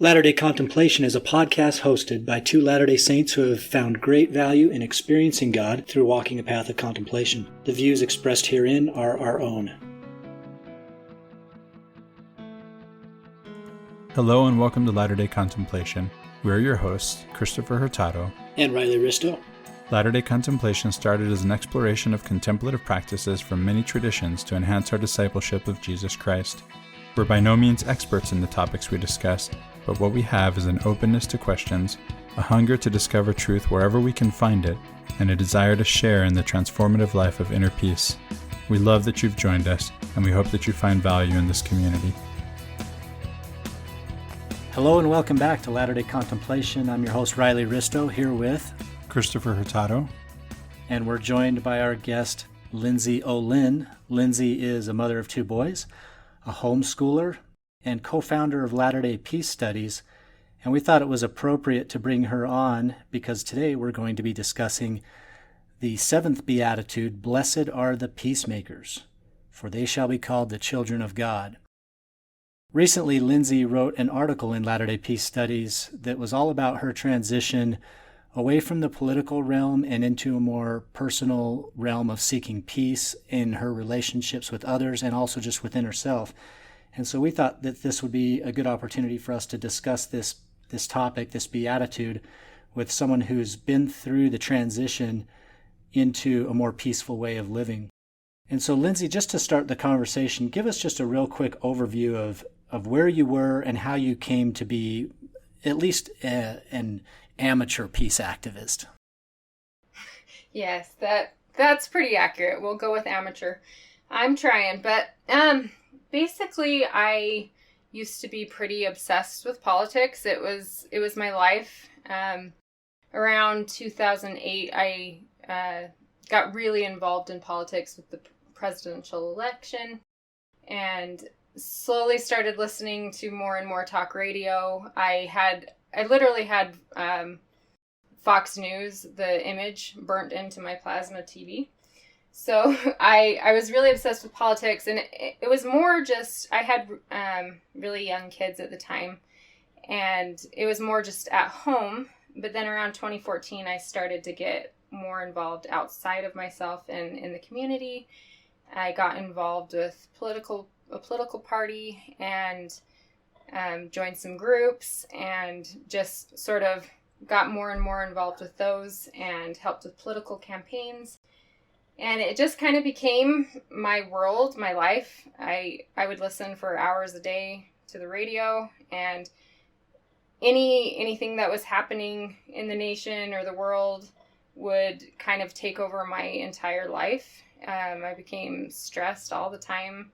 Latter-day Contemplation is a podcast hosted by two Latter-day Saints who have found great value in experiencing God through walking a path of contemplation. The views expressed herein are our own. Hello and welcome to Latter-day Contemplation. We're your hosts, Christopher Hurtado And Riley Risto. Latter-day Contemplation started as an exploration of contemplative practices from many traditions to enhance our discipleship of Jesus Christ. We're by no means experts in the topics we discuss, but what we have is an openness to questions, a hunger to discover truth wherever we can find it, and a desire to share in the transformative life of inner peace. We love that you've joined us, and we hope that you find value in this community. Hello and welcome back to Latter-day Contemplation. I'm your host, Riley Risto, here with Christopher Hurtado. And we're joined by our guest, Lindsey Ohlin. Lindsey is a mother of two boys, a homeschooler, and co-founder of Latter-day Peace Studies. And we thought it was appropriate to bring her on because today we're going to be discussing the seventh Beatitude, Blessed are the Peacemakers, for they shall be called the children of God. Recently, Lindsey wrote an article in Latter-day Peace Studies that was all about her transition away from the political realm and into a more personal realm of seeking peace in her relationships with others and also just within herself. And so we thought that this would be a good opportunity for us to discuss this topic, this beatitude, with someone who's been through the transition into a more peaceful way of living. And so, Lindsey, just to start the conversation, give us just a real quick overview of where you were and how you came to be at least an amateur peace activist. Yes, that's pretty accurate. We'll go with amateur. I'm trying, but basically I used to be pretty obsessed with politics. It was my life. Around 2008, I got really involved in politics with the presidential election and slowly started listening to more and more talk radio. I literally had Fox News, the image, burnt into my plasma TV. So I was really obsessed with politics, and it was more just, I had really young kids at the time, and it was more just at home. But then around 2014, I started to get more involved outside of myself and in the community. I got involved with a political party and joined some groups and just sort of got more and more involved with those and helped with political campaigns. And it just kind of became my world, my life. I would listen for hours a day to the radio, and anything that was happening in the nation or the world would kind of take over my entire life. I became stressed all the time.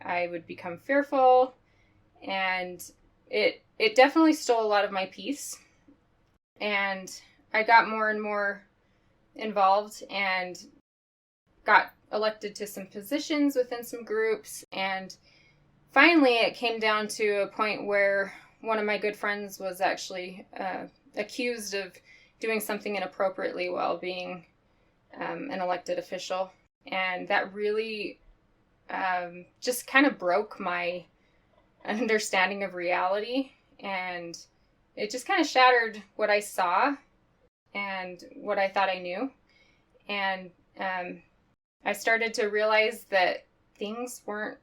I would become fearful, and it definitely stole a lot of my peace. And I got more and more involved and got elected to some positions within some groups. And finally, it came down to a point where one of my good friends was actually accused of doing something inappropriately while being an elected official. And that really just kind of broke my understanding of reality, and it just kind of shattered what I saw and what I thought I knew. And I started to realize that things weren't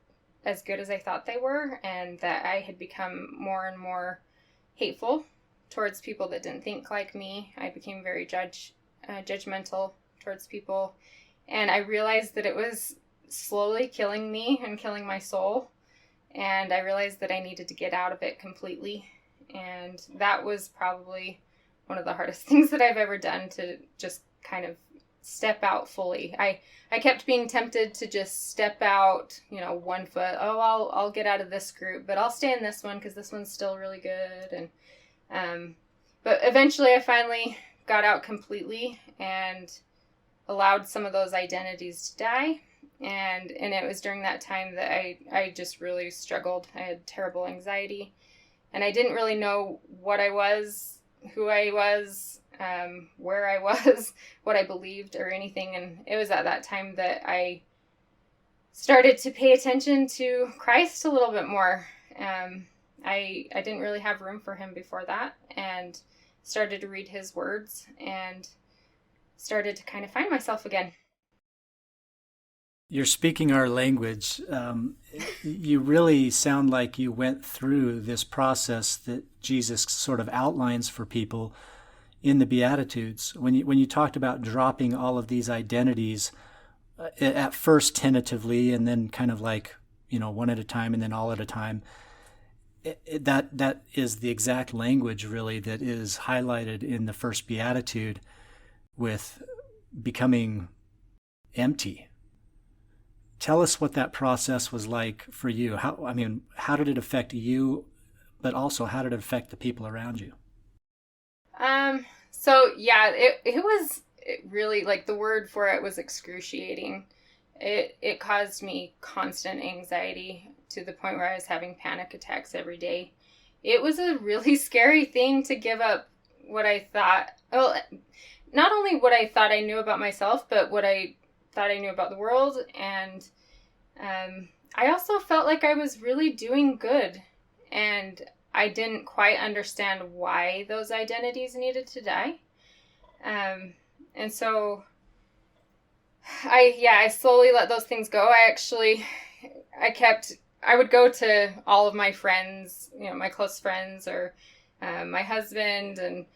as good as I thought they were, and that I had become more and more hateful towards people that didn't think like me. I became very judgmental towards people, and I realized that it was slowly killing me and killing my soul, and I realized that I needed to get out of it completely. And that was probably one of the hardest things that I've ever done, to just kind of step out fully. I kept being tempted to just step out, 1 foot. Oh, I'll get out of this group, but I'll stay in this one because this one's still really good. And but eventually I finally got out completely and allowed some of those identities to die. And it was during that time that I just really struggled. I had terrible anxiety, and I didn't really know what I was, who I was, where I was, what I believed or anything. And it was at that time that I started to pay attention to Christ a little bit more. I didn't really have room for him before that, and started to read his words and started to kind of find myself again. You're speaking our language. You really sound like you went through this process that Jesus sort of outlines for people in the Beatitudes. When you talked about dropping all of these identities, at first tentatively, and then kind of like, one at a time, and then all at a time, that is the exact language really that is highlighted in the first Beatitude, with becoming empty. Tell us what that process was like for you. How did it affect you, but also how did it affect the people around you? So yeah, it was really, like, the word for it was excruciating. It caused me constant anxiety to the point where I was having panic attacks every day. It was a really scary thing to give up what I thought, well, not only what I thought I knew about myself, but what I thought I knew about the world. And I also felt like I was really doing good, and I didn't quite understand why those identities needed to die. And so I slowly let those things go. I would go to all of my friends, my close friends, or my husband, and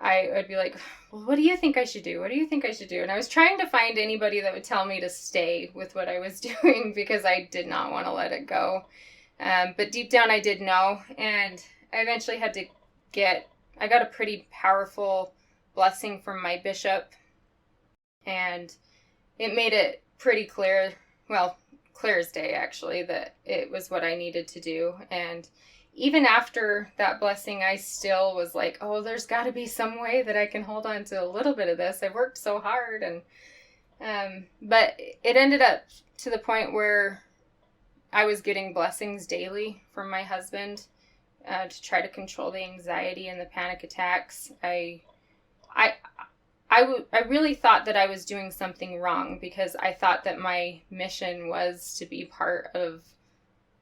I would be like, well, what do you think I should do? What do you think I should do? And I was trying to find anybody that would tell me to stay with what I was doing, because I did not want to let it go. But deep down I did know. And I eventually I got a pretty powerful blessing from my bishop. And it made it pretty clear, well, clear as day actually, that it was what I needed to do. And even after that blessing, I still was like, oh, there's got to be some way that I can hold on to a little bit of this. I've worked so hard. And but it ended up to the point where I was getting blessings daily from my husband to try to control the anxiety and the panic attacks. I really thought that I was doing something wrong, because I thought that my mission was to be part of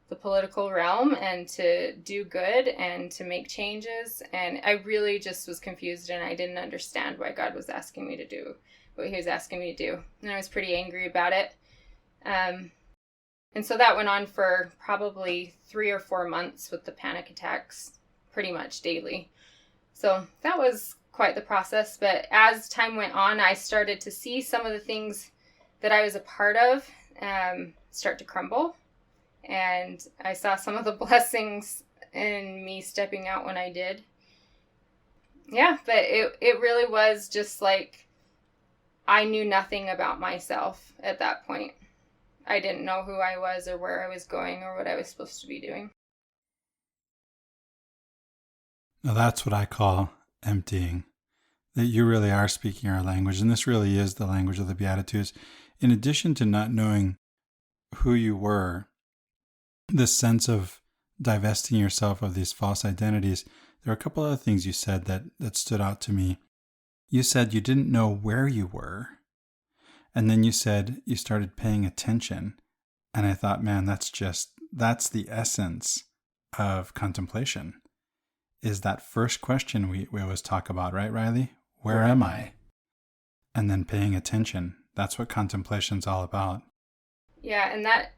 the political realm and to do good and to make changes. And I really just was confused, and I didn't understand why God was asking me to do what he was asking me to do. And I was pretty angry about it. And so that went on for probably 3 or 4 months with the panic attacks pretty much daily. So that was quite the process. But as time went on, I started to see some of the things that I was a part of start to crumble. And I saw some of the blessings in me stepping out when I did. Yeah, but it really was just like I knew nothing about myself at that point. I didn't know who I was or where I was going or what I was supposed to be doing. Now that's what I call emptying. That you really are speaking our language, and this really is the language of the Beatitudes. In addition to not knowing who you were, this sense of divesting yourself of these false identities, there are a couple other things you said that stood out to me. You said you didn't know where you were, and then you said you started paying attention. And I thought, man, that's the essence of contemplation, is that first question we always talk about, right, Riley? Where am I? And then paying attention. That's what contemplation's all about. Yeah, and that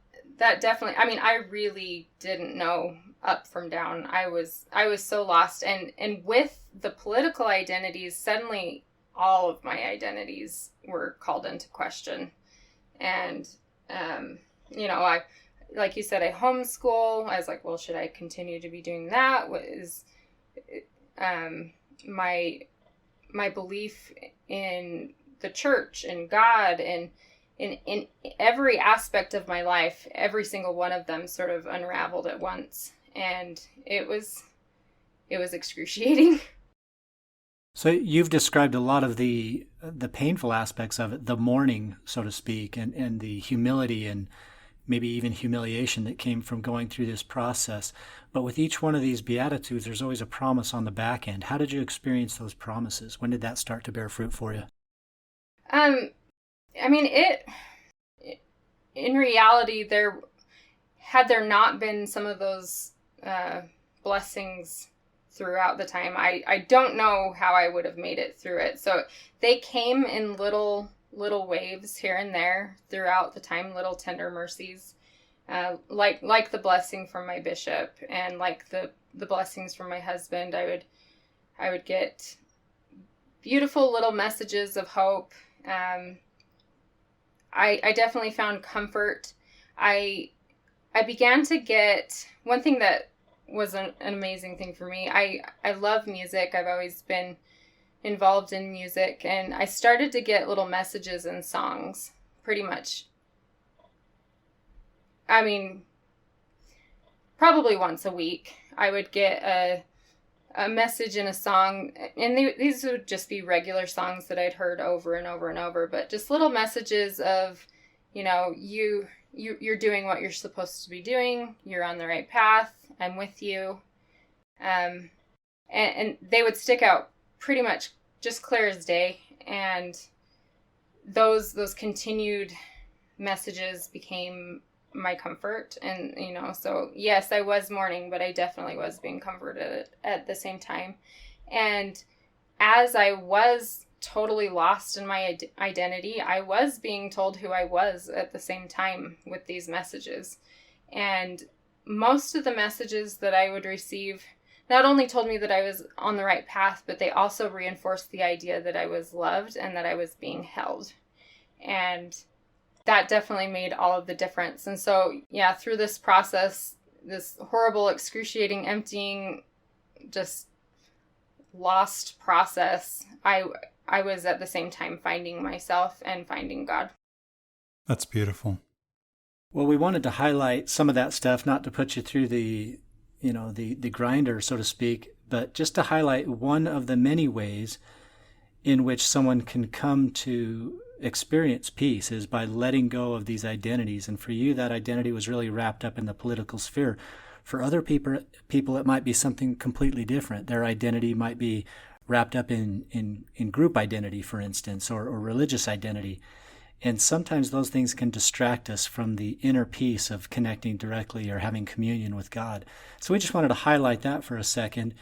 definitely, I really didn't know up from down. I was so lost. And with the political identities, suddenly all of my identities were called into question. And, I, like you said, I homeschool. I was like, well, should I continue to be doing that? What is my belief in the church and God and in every aspect of my life, every single one of them sort of unraveled at once. And it was excruciating. So you've described a lot of the painful aspects of it, the mourning, so to speak, and the humility and maybe even humiliation that came from going through this process. But with each one of these Beatitudes, there's always a promise on the back end. How did you experience those promises? When did that start to bear fruit for you? In reality, had there not been some of those blessings throughout the time. I don't know how I would have made it through it. So they came in little waves here and there throughout the time, little tender mercies, like the blessing from my bishop, and like the blessings from my husband. I would get beautiful little messages of hope. I definitely found comfort. I began to get one thing that was an amazing thing for me. I love music. I've always been involved in music, and I started to get little messages and songs pretty much. I mean, probably once a week I would get a message in a song, and these would just be regular songs that I'd heard over and over and over, but just little messages of, you're doing what you're supposed to be doing, you're on the right path, I'm with you, and they would stick out pretty much just clear as day, and those continued messages became my comfort. And so yes, I was mourning, but I definitely was being comforted at the same time. And as I was totally lost in my identity, I was being told who I was at the same time with these messages. And most of the messages that I would receive not only told me that I was on the right path, but they also reinforced the idea that I was loved and that I was being held. And that definitely made all of the difference. And so, yeah, through this process, this horrible, excruciating, emptying, just lost process, I was at the same time finding myself and finding God. That's beautiful. Well, we wanted to highlight some of that stuff, not to put you through the grinder, so to speak, but just to highlight one of the many ways in which someone can come to experience peace is by letting go of these identities. And for you, that identity was really wrapped up in the political sphere. For other people, it might be something completely different. Their identity might be wrapped up in group identity, for instance, or religious identity. And sometimes those things can distract us from the inner peace of connecting directly or having communion with God. So we just wanted to highlight that for a second,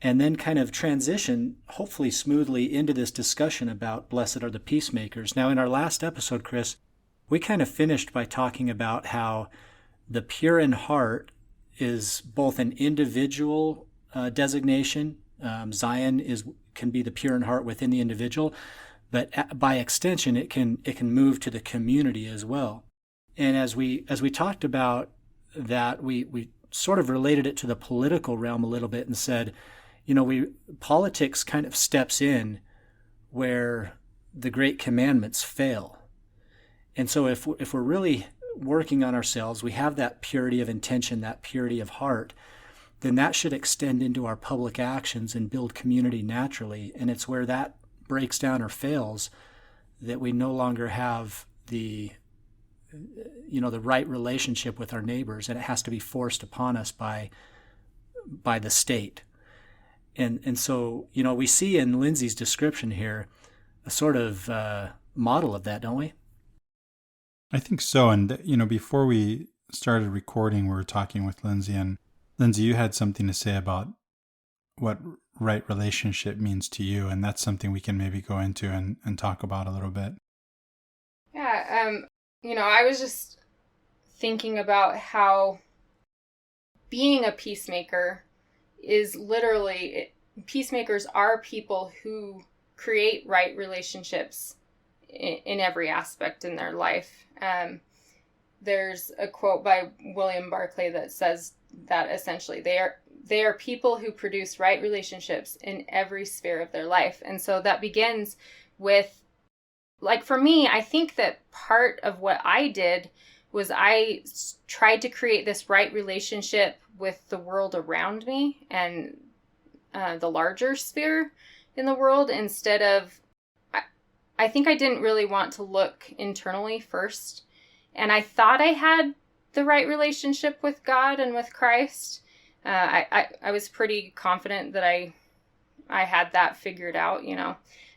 and then kind of transition, hopefully smoothly, into this discussion about blessed are the peacemakers. Now, in our last episode, Chris, we kind of finished by talking about how the pure in heart is both an individual designation. Zion can be the pure in heart within the individual, but by extension, it can move to the community as well. And as we talked about that, we sort of related it to the political realm a little bit and said, politics kind of steps in where the great commandments fail. And so if we're really working on ourselves, we have that purity of intention, that purity of heart, then that should extend into our public actions and build community naturally. And it's where that breaks down or fails that we no longer have the right relationship with our neighbors, and it has to be forced upon us by the state. And so, we see in Lindsey's description here a sort of model of that, don't we? I think so. And, before we started recording, we were talking with Lindsey, and Lindsey, you had something to say about what right relationship means to you. And that's something we can maybe go into and talk about a little bit. Yeah. I was just thinking about how being a peacemaker is literally, peacemakers are people who create right relationships in every aspect in their life. There's a quote by William Barclay that says that essentially they are people who produce right relationships in every sphere of their life. And so that begins with, like, for me, I think that part of what I did was I tried to create this right relationship with the world around me and the larger sphere in the world, instead of, I think I didn't really want to look internally first. And I thought I had the right relationship with God and with Christ. I was pretty confident that I had that figured out,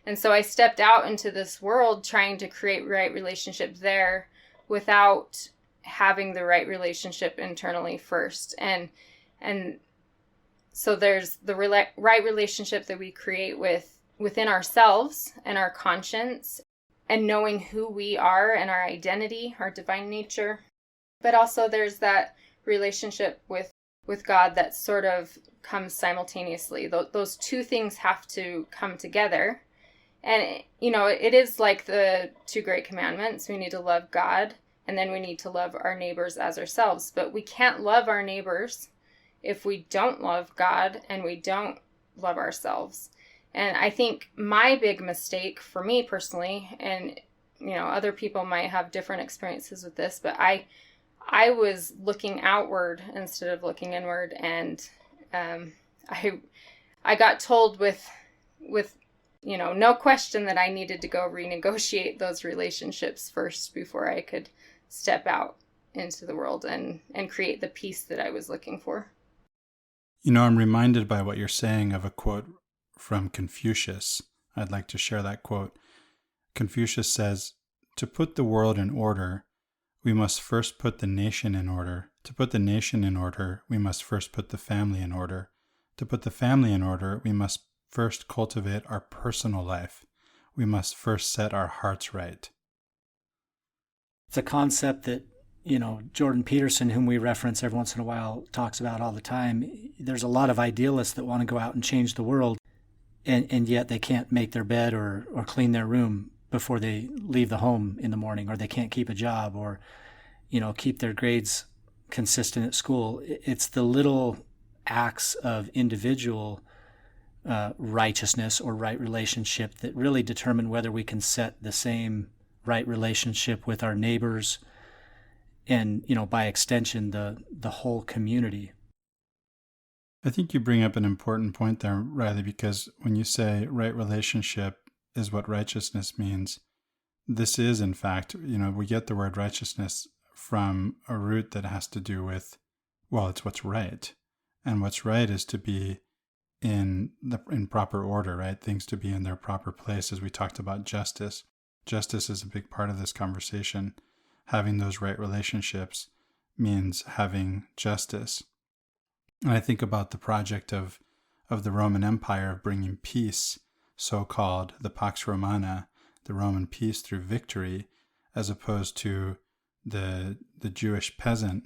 And so I stepped out into this world trying to create right relationship there without having the right relationship internally first. And So there's the right relationship that we create within ourselves and our conscience, and knowing who we are and our identity, our divine nature. But also there's that relationship with God that sort of comes simultaneously. Those two things have to come together. And, it is like the two great commandments. We need to love God, and then we need to love our neighbors as ourselves. But we can't love our neighbors if we don't love God and we don't love ourselves. And I think my big mistake for me personally, and, other people might have different experiences with this, but I was looking outward instead of looking inward. And I got told with no question that I needed to go renegotiate those relationships first before I could step out into the world and create the peace that I was looking for. I'm reminded by what you're saying of a quote from Confucius. I'd like to share that quote. Confucius says, "To put the world in order, we must first put the nation in order. To put the nation in order, we must first put the family in order. To put the family in order, we must first cultivate our personal life. We must first set our hearts right." It's a concept that, Jordan Peterson, whom we reference every once in a while, talks about all the time. There's a lot of idealists that want to go out and change the world, and yet they can't make their bed or clean their room before they leave the home in the morning, or they can't keep a job, or, keep their grades consistent at school. It's the little acts of individual righteousness or right relationship that really determine whether we can set the same right relationship with our neighbors and, by extension, the whole community. I think you bring up an important point there, Riley, because when you say right relationship is what righteousness means, this is, in fact, we get the word righteousness from a root that has to do with, it's what's right. And what's right is to be in proper order, right? Things to be in their proper place. As we talked about justice. Justice is a big part of this conversation. Having those right relationships means having justice. And I think about the project of the Roman Empire of bringing peace, so-called the Pax Romana, the Roman peace through victory, as opposed to the Jewish peasant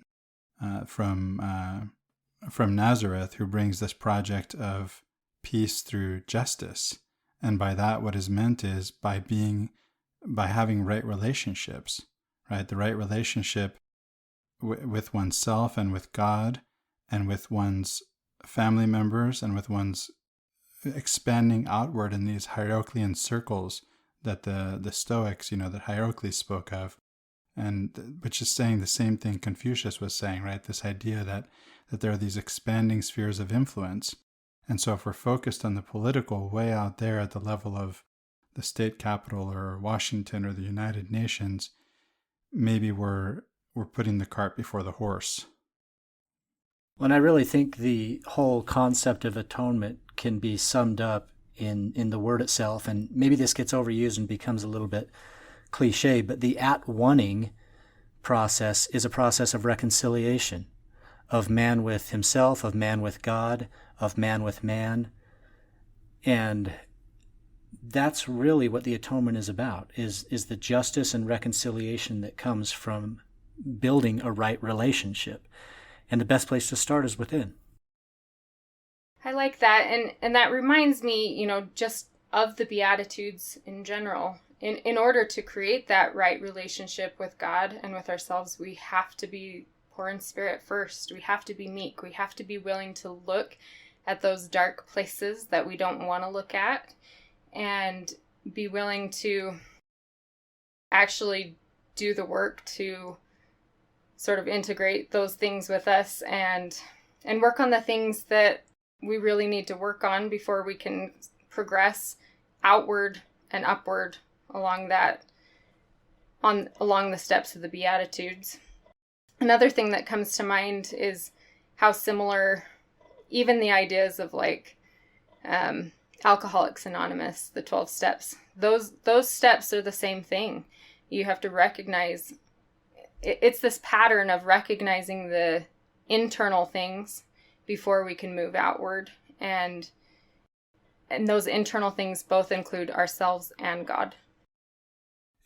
from Nazareth who brings this project of peace through justice. And by that, what is meant is by having right relationships, right? The right relationship with oneself and with God and with one's family members and with one's expanding outward in these Hieroclean circles that the Stoics, that Hierocles spoke of, and which is saying the same thing Confucius was saying, right? This idea that there are these expanding spheres of influence. And so if we're focused on the political way out there at the level of the state capital or Washington or the United Nations, maybe we're putting the cart before the horse. Well, and I really think the whole concept of atonement can be summed up in the word itself, and maybe this gets overused and becomes a little bit cliche, but the at-oneing process is a process of reconciliation, of man with himself, of man with God, of man with man. And that's really what the atonement is about, is the justice and reconciliation that comes from building a right relationship. And the best place to start is within. I like that. And that reminds me, just of the Beatitudes in general. In order to create that right relationship with God and with ourselves, we have to be poor in spirit first. We have to be meek. We have to be willing to look at those dark places that we don't want to look at, and be willing to actually do the work to sort of integrate those things with us and work on the things that we really need to work on before we can progress outward and upward along the steps of the Beatitudes. Another thing that comes to mind is how similar even the ideas of Alcoholics Anonymous, the 12 steps, those steps are the same thing. You have to recognize, it's this pattern of recognizing the internal things before we can move outward. And those internal things both include ourselves and God.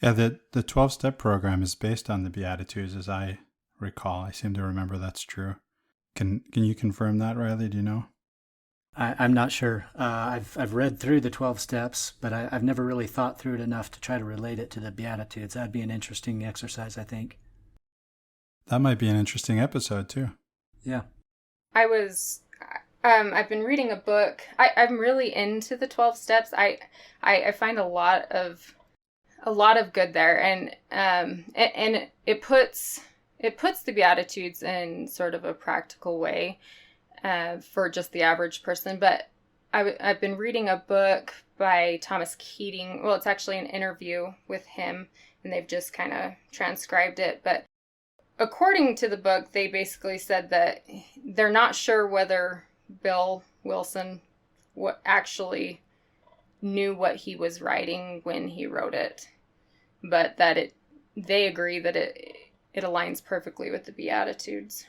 Yeah, the 12-step program is based on the Beatitudes, as I recall. I seem to remember that's true. Can you confirm that, Riley? Do you know? I'm not sure. I've read through the 12 steps, but I've never really thought through it enough to try to relate it to the Beatitudes. That'd be an interesting exercise, I think. That might be an interesting episode, too. Yeah. I've been reading a book. I'm really into the 12 steps. I find a lot of good there, and it puts the Beatitudes in sort of a practical way for just the average person. But I've been reading a book by Thomas Keating. Well, it's actually an interview with him, and they've just kind of transcribed it. But according to the book, they basically said that they're not sure whether Bill Wilson actually knew what he was writing when he wrote it, but that they agree that it aligns perfectly with the Beatitudes.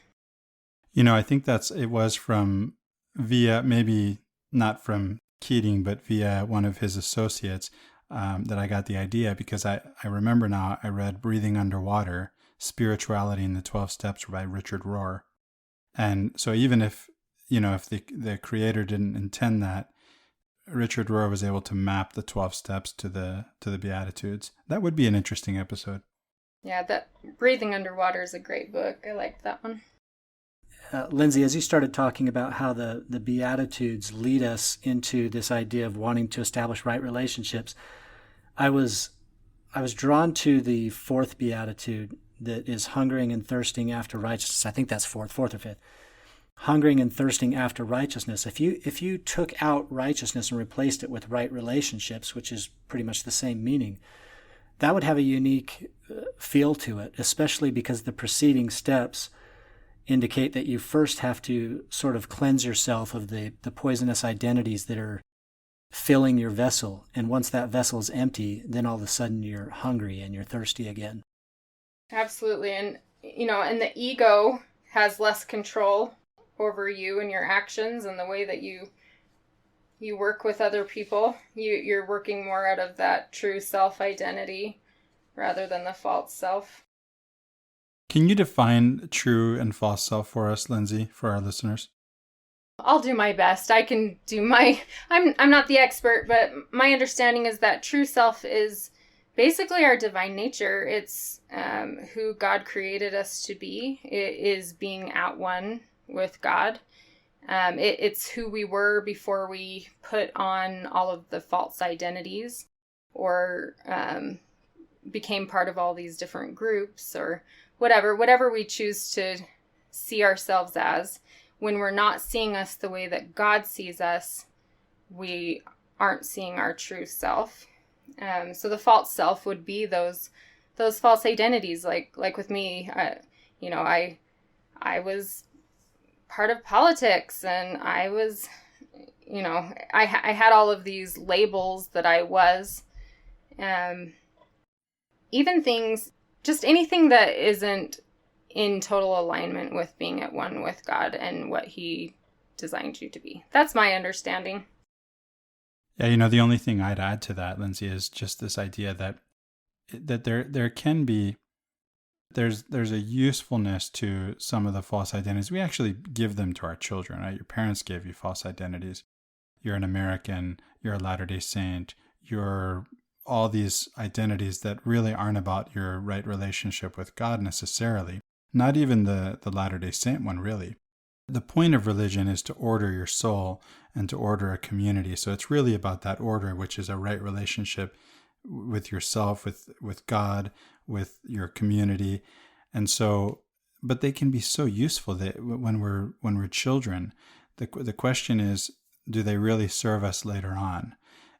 I think it was from via, maybe not from Keating, but via one of his associates that I got the idea, because I remember now I read Breathing Underwater, Spirituality in the 12 Steps by Richard Rohr. And so even if the creator didn't intend that, Richard Rohr was able to map the 12 steps to the Beatitudes. That would be an interesting episode. Yeah, that Breathing Underwater is a great book. I liked that one. Lindsey, as you started talking about how the Beatitudes lead us into this idea of wanting to establish right relationships, I was drawn to the fourth Beatitude that is hungering and thirsting after righteousness. I think that's fourth or fifth. Hungering and thirsting after righteousness. If you took out righteousness and replaced it with right relationships, which is pretty much the same meaning, that would have a unique feel to it, especially because the preceding steps indicate that you first have to sort of cleanse yourself of the poisonous identities that are filling your vessel. And once that vessel is empty, then all of a sudden you're hungry and you're thirsty again. Absolutely. And, and the ego has less control over you and your actions and the way that you work with other people. You're working more out of that true self-identity rather than the false self. Can you define true and false self for us, Lindsey, for our listeners? I'll do my best. I can do I'm not the expert, but my understanding is that true self is basically our divine nature. It's who God created us to be. It is being at one with God. It's who we were before we put on all of the false identities or became part of all these different groups or whatever we choose to see ourselves as. When we're not seeing us the way that God sees us, we aren't seeing our true self. So the false self would be those false identities. Like with me, I was part of politics, and I was, I had all of these labels that I was. Even things, just anything that isn't in total alignment with being at one with God and what He designed you to be. That's my understanding. Yeah, the only thing I'd add to that, Lindsey, is just this idea that there can be, there's a usefulness to some of the false identities. We actually give them to our children, right? Your parents gave you false identities. You're an American, you're a Latter-day Saint, you're all these identities that really aren't about your right relationship with God necessarily. Not even the Latter-day Saint one, really. The point of religion is to order your soul and to order a community. So it's really about that order, which is a right relationship with yourself, with God, with your community. And so, but they can be so useful that when we're children, the question is, do they really serve us later on?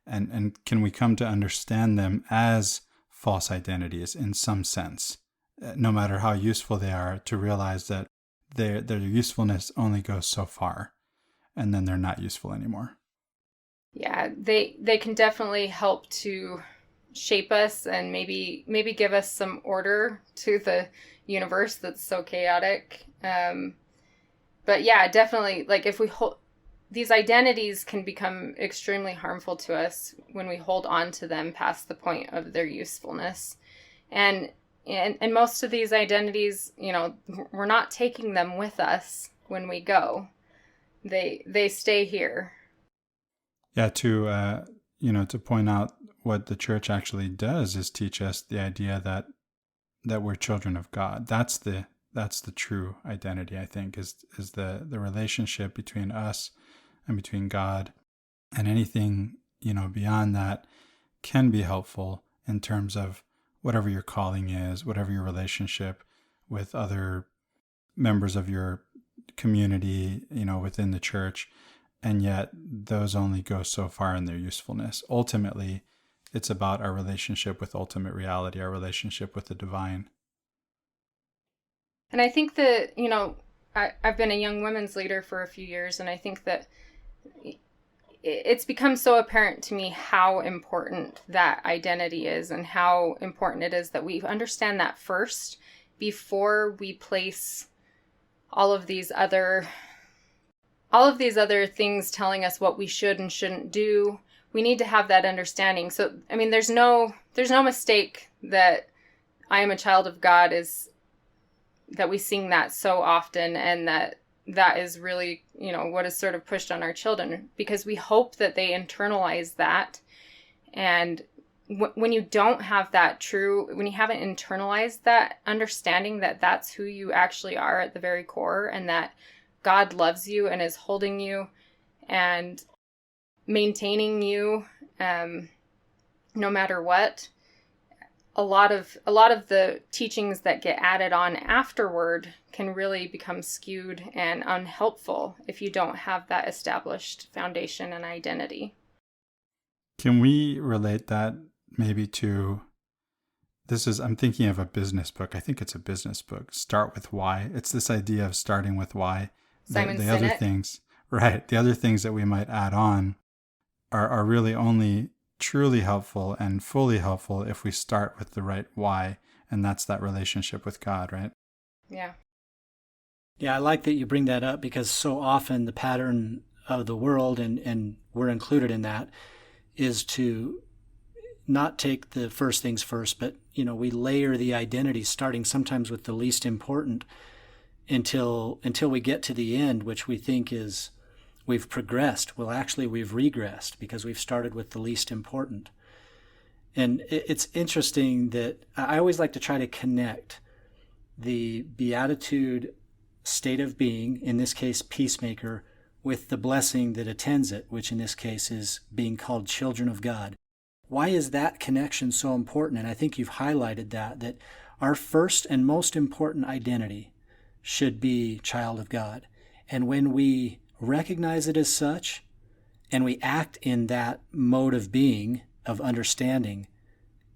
And can we come to understand them as false identities in some sense, no matter how useful they are, to realize that their usefulness only goes so far, and then they're not useful anymore. Yeah, they can definitely help to shape us and maybe give us some order to the universe that's so chaotic. But But yeah, definitely, like if we hold, these identities can become extremely harmful to us when we hold on to them past the point of their usefulness. And most of these identities, we're not taking them with us when we go. They stay here. Yeah, to point out what the church actually does is teach us the idea that we're children of God. That's the true identity, I think, is the relationship between us and between God. And anything, beyond that can be helpful in terms of whatever your calling is, whatever your relationship with other members of your community, within the church. And yet those only go so far in their usefulness. Ultimately, it's about our relationship with ultimate reality, our relationship with the divine. And I think that, I've been a young women's leader for a few years, and I think that it's become so apparent to me how important that identity is and how important it is that we understand that first before we place all of these other things telling us what we should and shouldn't do. We need to have that understanding. So, I mean, there's no mistake that I am a child of God is that we sing that so often, and that is really, what is sort of pushed on our children, because we hope that they internalize that. And when you don't have that when you haven't internalized that understanding that that's who you actually are at the very core, and that God loves you and is holding you and maintaining you, no matter what, a lot of the teachings that get added on afterward can really become skewed and unhelpful if you don't have that established foundation and identity. Can we relate that maybe to I'm thinking of a business book. I think it's a business book. Start with why. It's this idea of starting with why. Simon other Sinek. things, right? The other things that we might add on are really only truly helpful and fully helpful if we start with the right why, and that's that relationship with God, right? Yeah. Yeah, I like that you bring that up, because so often the pattern of the world, and we're included in that, is to not take the first things first, but we layer the identity, starting sometimes with the least important, until we get to the end, which we think is we've progressed. Well, actually, we've regressed, because we've started with the least important. And it's interesting that I always like to try to connect the Beatitude state of being, in this case, peacemaker, with the blessing that attends it, which in this case is being called children of God. Why is that connection so important? And I think you've highlighted that our first and most important identity should be child of God. And when we recognize it as such, and we act in that mode of being, of understanding,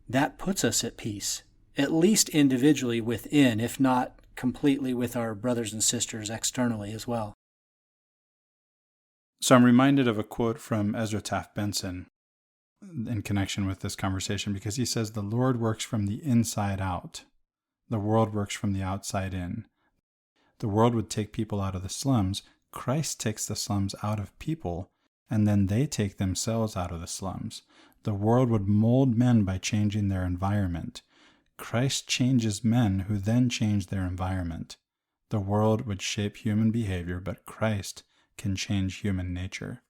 that puts us at peace, at least individually within, if not completely with our brothers and sisters externally as well. So I'm reminded of a quote from Ezra Taft Benson in connection with this conversation, because he says, "The Lord works from the inside out. The world works from the outside in. The world would take people out of the slums. Christ takes the slums out of people, and then they take themselves out of the slums. The world would mold men by changing their environment. Christ changes men who then change their environment. The world would shape human behavior, but Christ can change human nature."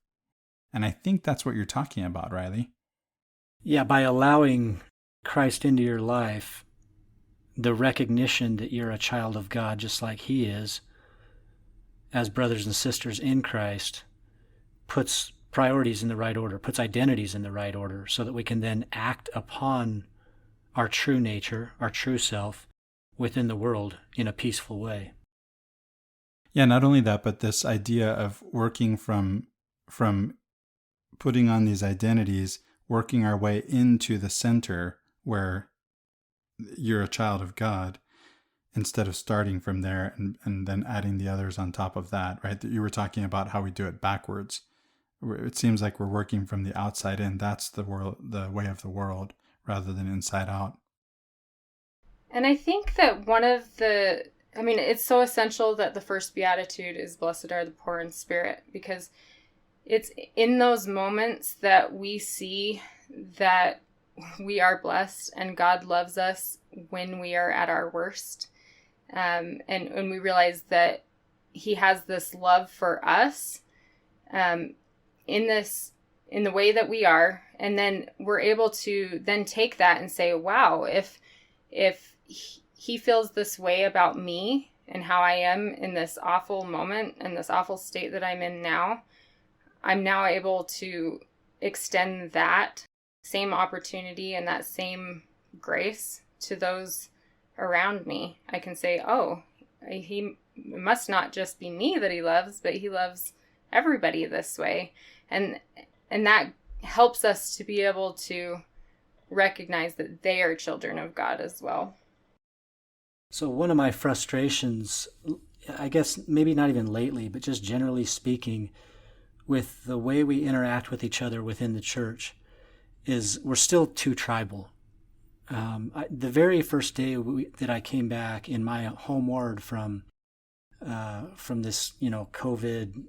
And I think that's what you're talking about, Riley. Yeah, by allowing Christ into your life, the recognition that you're a child of God just like He is, as brothers and sisters in Christ, puts priorities in the right order, puts identities in the right order, so that we can then act upon our true nature, our true self, within the world in a peaceful way. Yeah, not only that, but this idea of working from putting on these identities, working our way into the center where you're a child of God, instead of starting from there and then adding the others on top of that, right? That you were talking about how we do it backwards. It seems like we're working from the outside in. That's the way of the world, rather than inside out. And I think that one of the I mean, it's so essential that the first Beatitude is blessed are the poor in spirit, because it's in those moments that we see that we are blessed and God loves us when we are at our worst. And we realize that he has this love for us in the way that we are. And then we're able to then take that and say, wow, if he feels this way about me and how I am in this awful moment and this awful state that I'm in now, I'm now able to extend that same opportunity and that same grace to those around me. I can say, oh, he must not just be me that he loves, but he loves everybody this way. And that helps us to be able to recognize that they are children of God as well. So one of my frustrations, I guess maybe not even lately, but just generally speaking, with the way we interact with each other within the church, is we're still too tribal. The very first day that I came back in my home ward from this, COVID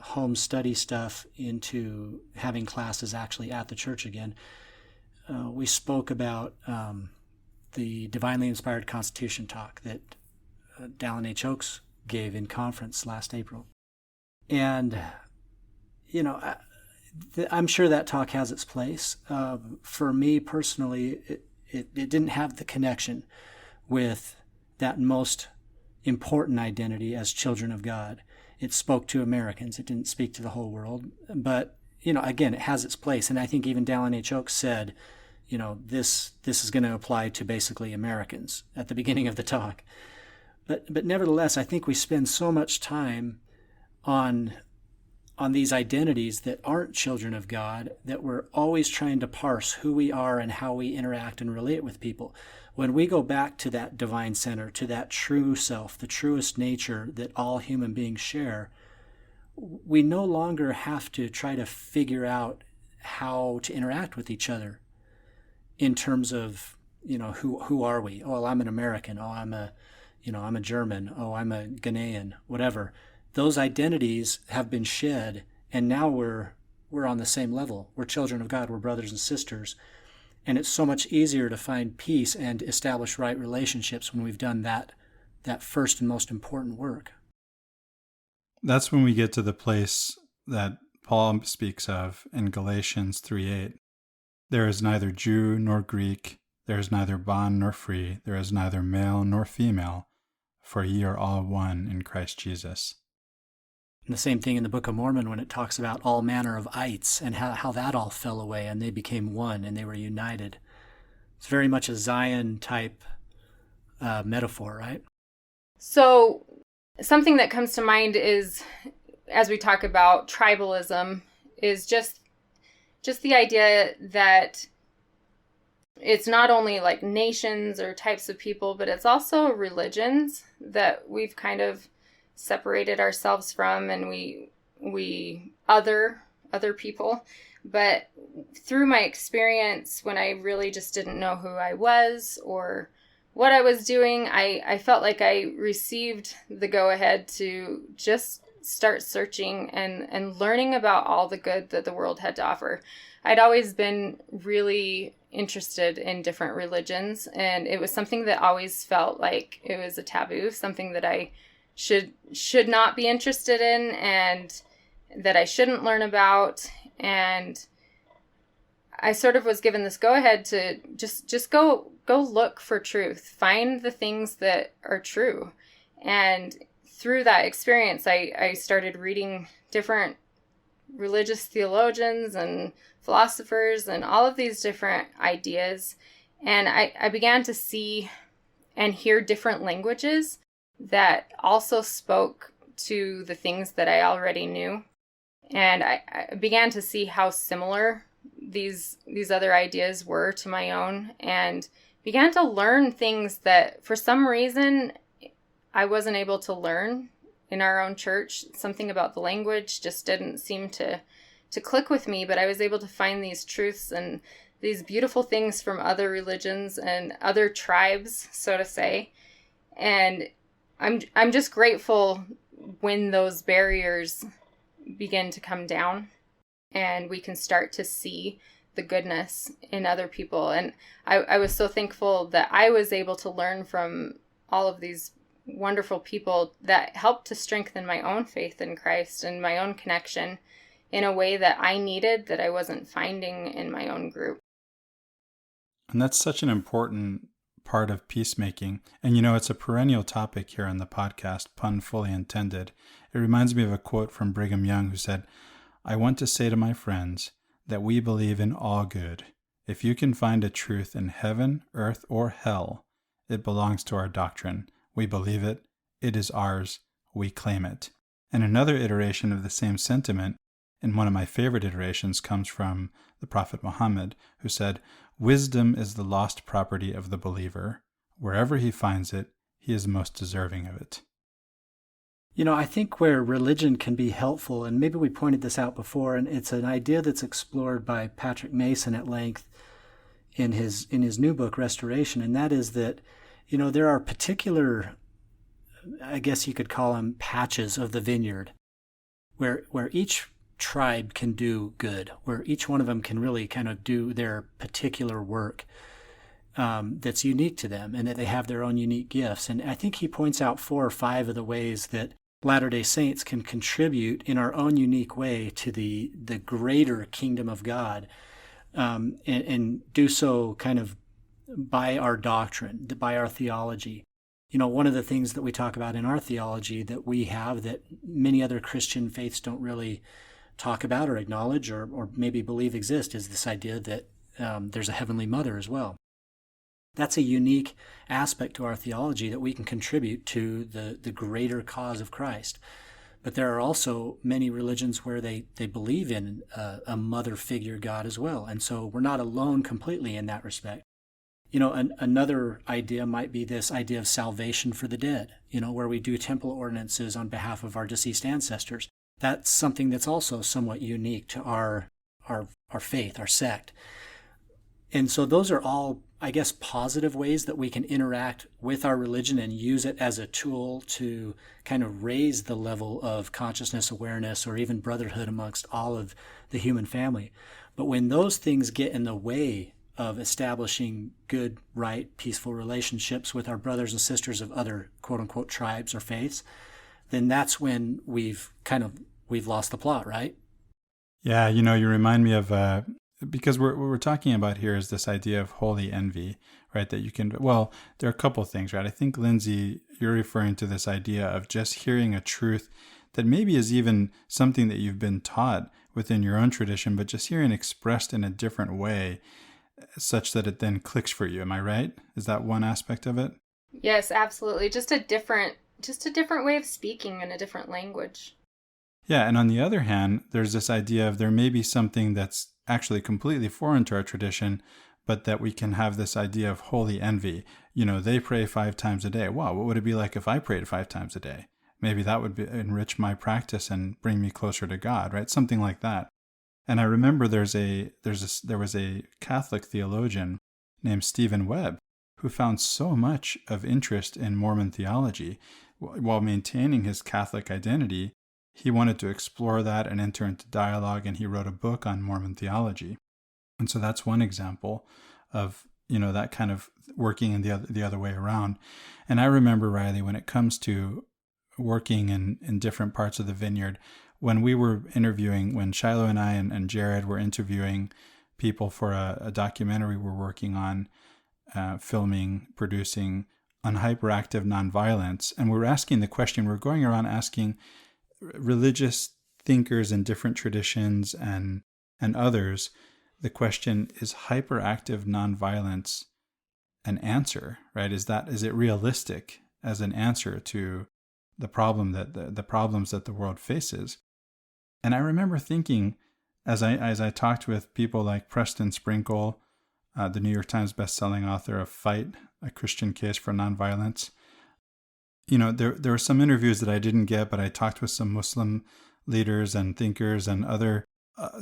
home study stuff into having classes actually at the church again, we spoke about the divinely inspired Constitution talk that Dallin H. Oakes gave in conference last April. And, I'm sure that talk has its place. For me personally, it didn't have the connection with that most important identity as children of God. It spoke to Americans. It didn't speak to the whole world. But, again, it has its place. And I think even Dallin H. Oakes said, this is going to apply to basically Americans at the beginning of the talk. But nevertheless, I think we spend so much time on these identities that aren't children of God, that we're always trying to parse who we are and how we interact and relate with people. When we go back to that divine center, to that true self, the truest nature that all human beings share, we no longer have to try to figure out how to interact with each other in terms of, who are we? Oh, well, I'm an American. Oh, I'm a German. Oh, I'm a Ghanaian, whatever. Those identities have been shed, and now we're on the same level. We're children of God. We're brothers and sisters. And it's so much easier to find peace and establish right relationships when we've done that first and most important work. That's when we get to the place that Paul speaks of in Galatians 3:8. There is neither Jew nor Greek, there is neither bond nor free, there is neither male nor female, for ye are all one in Christ Jesus. And the same thing in the Book of Mormon when it talks about all manner of ites and how that all fell away and they became one and they were united. It's very much a Zion-type metaphor, right? So something that comes to mind is, as we talk about tribalism, is just the idea that it's not only like nations or types of people, but it's also religions that we've kind of separated ourselves from, and we other people. But through my experience, when I really just didn't know who I was or what I was doing, I felt like I received the go-ahead to just start searching and learning about all the good that the world had to offer. I'd always been really interested in different religions, and it was something that always felt like it was a taboo, something that I should not be interested in and that I shouldn't learn about. And I sort of was given this go-ahead to just go look for truth, find the things that are true. And through that experience, I started reading different religious theologians and philosophers and all of these different ideas. And I began to see and hear different languages that also spoke to the things that I already knew. And I began to see how similar these other ideas were to my own, and began to learn things that for some reason I wasn't able to learn in our own church. Something about the language just didn't seem to click with me, but I was able to find these truths and these beautiful things from other religions and other tribes, so to say. And I'm just grateful when those barriers begin to come down and we can start to see the goodness in other people. And I was so thankful that I was able to learn from all of these wonderful people that helped to strengthen my own faith in Christ and my own connection in a way that I needed, that I wasn't finding in my own group. And that's such an important part of peacemaking. And it's a perennial topic here on the podcast, pun fully intended. It reminds me of a quote from Brigham Young who said, "I want to say to my friends that we believe in all good. If you can find a truth in heaven, earth, or hell, it belongs to our doctrine. We believe it. It is ours. We claim it." And another iteration of the same sentiment, and one of my favorite iterations, comes from the Prophet Muhammad, who said, "Wisdom is the lost property of the believer. Wherever he finds it, he is most deserving of it." I think where religion can be helpful, and maybe we pointed this out before, and it's an idea that's explored by Patrick Mason at length in his new book, Restoration, and that is that, there are particular, I guess you could call them patches of the vineyard, where each tribe can do good, where each one of them can really kind of do their particular work that's unique to them, and that they have their own unique gifts. And I think he points out 4 or 5 of the ways that Latter-day Saints can contribute in our own unique way to the greater kingdom of God, and do so kind of by our doctrine, by our theology. One of the things that we talk about in our theology that we have that many other Christian faiths don't really talk about or acknowledge or maybe believe exist is this idea that there's a heavenly mother as well. That's a unique aspect to our theology that we can contribute to the greater cause of Christ. But there are also many religions where they believe in a mother figure God as well. And so we're not alone completely in that respect. Another idea might be this idea of salvation for the dead, where we do temple ordinances on behalf of our deceased ancestors. That's something that's also somewhat unique to our faith, our sect. And so those are all, I guess, positive ways that we can interact with our religion and use it as a tool to kind of raise the level of consciousness, awareness, or even brotherhood amongst all of the human family. But when those things get in the way of establishing good, right, peaceful relationships with our brothers and sisters of other quote-unquote tribes or faiths, then that's when we've lost the plot, right? Yeah, you remind me of because what we're talking about here is this idea of holy envy, right? That you can, well, there are a couple of things, right? I think, Lindsey, you're referring to this idea of just hearing a truth that maybe is even something that you've been taught within your own tradition, but just hearing expressed in a different way such that it then clicks for you. Am I right? Is that one aspect of it? Yes, absolutely. Just a different way of speaking in a different language. Yeah, and on the other hand, there's this idea of there may be something that's actually completely foreign to our tradition, but that we can have this idea of holy envy. They pray 5 times a day. Wow, what would it be like if I prayed 5 times a day? Maybe that would enrich my practice and bring me closer to God, right? Something like that. And I remember there was a Catholic theologian named Stephen Webb who found so much of interest in Mormon theology while maintaining his Catholic identity. He wanted to explore that and enter into dialogue, and he wrote a book on Mormon theology. And so that's one example of, that kind of working in the other way around. And I remember, Riley, when it comes to working in different parts of the vineyard, when we were interviewing, when Shiloh and I and Jared were interviewing people for a documentary we're working on, filming, producing on hyperactive nonviolence, and we're asking the question, we're going around asking religious thinkers in different traditions and others, the question, is hyperactive nonviolence an answer, right? Is it realistic as an answer to the problem that the problems that the world faces? And I remember thinking, as I talked with people like Preston Sprinkle, the New York Times bestselling author of Fight, A Christian Case for Nonviolence. There were some interviews that I didn't get, but I talked with some Muslim leaders and thinkers and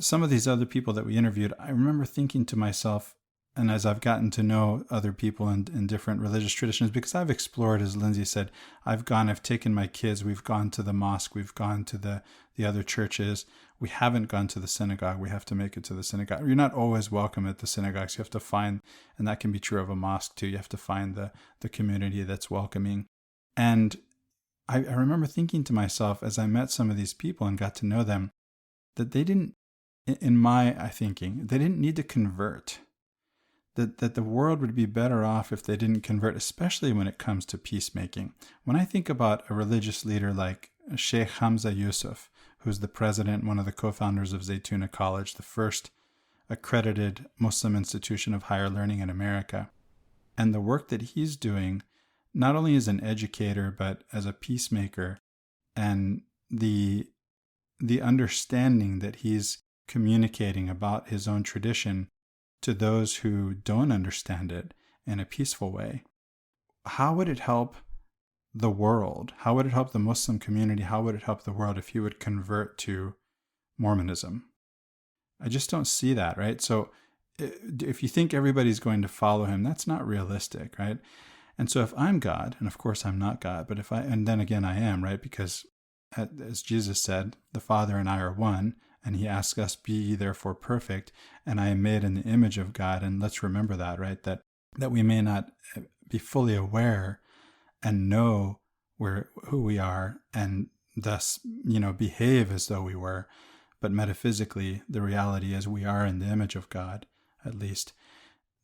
some of these other people that we interviewed. I remember thinking to myself, and as I've gotten to know other people in different religious traditions, because I've explored, as Lindsey said, I've taken my kids, we've gone to the mosque, we've gone to the other churches. We haven't gone to the synagogue. We have to make it to the synagogue. You're not always welcome at the synagogues. You have to find, and that can be true of a mosque too, you have to find the community that's welcoming. And I remember thinking to myself as I met some of these people and got to know them, that they didn't, in my thinking, they didn't need to convert. That the world would be better off if they didn't convert, especially when it comes to peacemaking. When I think about a religious leader like Sheikh Hamza Yusuf, who's the president, one of the co-founders of Zaytuna College, the first accredited Muslim institution of higher learning in America, and the work that he's doing, not only as an educator, but as a peacemaker, and the understanding that he's communicating about his own tradition to those who don't understand it in a peaceful way. How would it help the world? How would it help the Muslim community? How would it help the world if he would convert to Mormonism? I just don't see that, right? So if you think everybody's going to follow him, that's not realistic, right? And so if I'm God, and of course I'm not God, but and then again I am, right? Because as Jesus said, the Father and I are one, and he asks us, be ye therefore perfect, and I am made in the image of God. And let's remember that, right? That we may not be fully aware and know who we are, and thus, behave as though we were. But metaphysically, the reality is we are in the image of God, at least.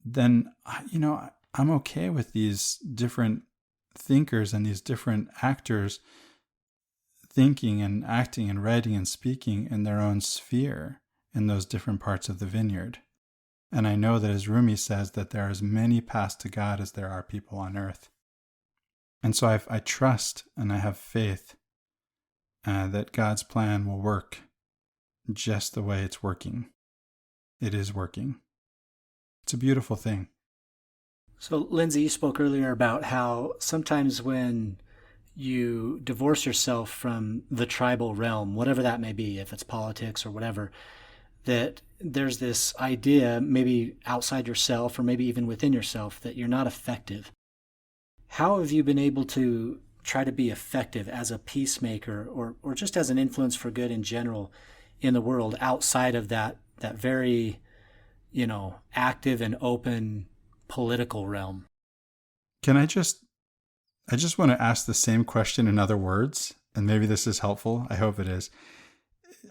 Then, I'm okay with these different thinkers and these different actors thinking and acting and writing and speaking in their own sphere in those different parts of the vineyard. And I know that, as Rumi says, that there are as many paths to God as there are people on earth. And so I trust and I have faith that God's plan will work just the way it's working. It is working. It's a beautiful thing. So, Lindsey, you spoke earlier about how sometimes when you divorce yourself from the tribal realm, whatever that may be, if it's politics or whatever, that there's this idea, maybe outside yourself or maybe even within yourself, that you're not effective. How have you been able to try to be effective as a peacemaker or just as an influence for good in general in the world outside of that very, active and open political realm? I just want to ask the same question in other words, and maybe this is helpful. I hope it is.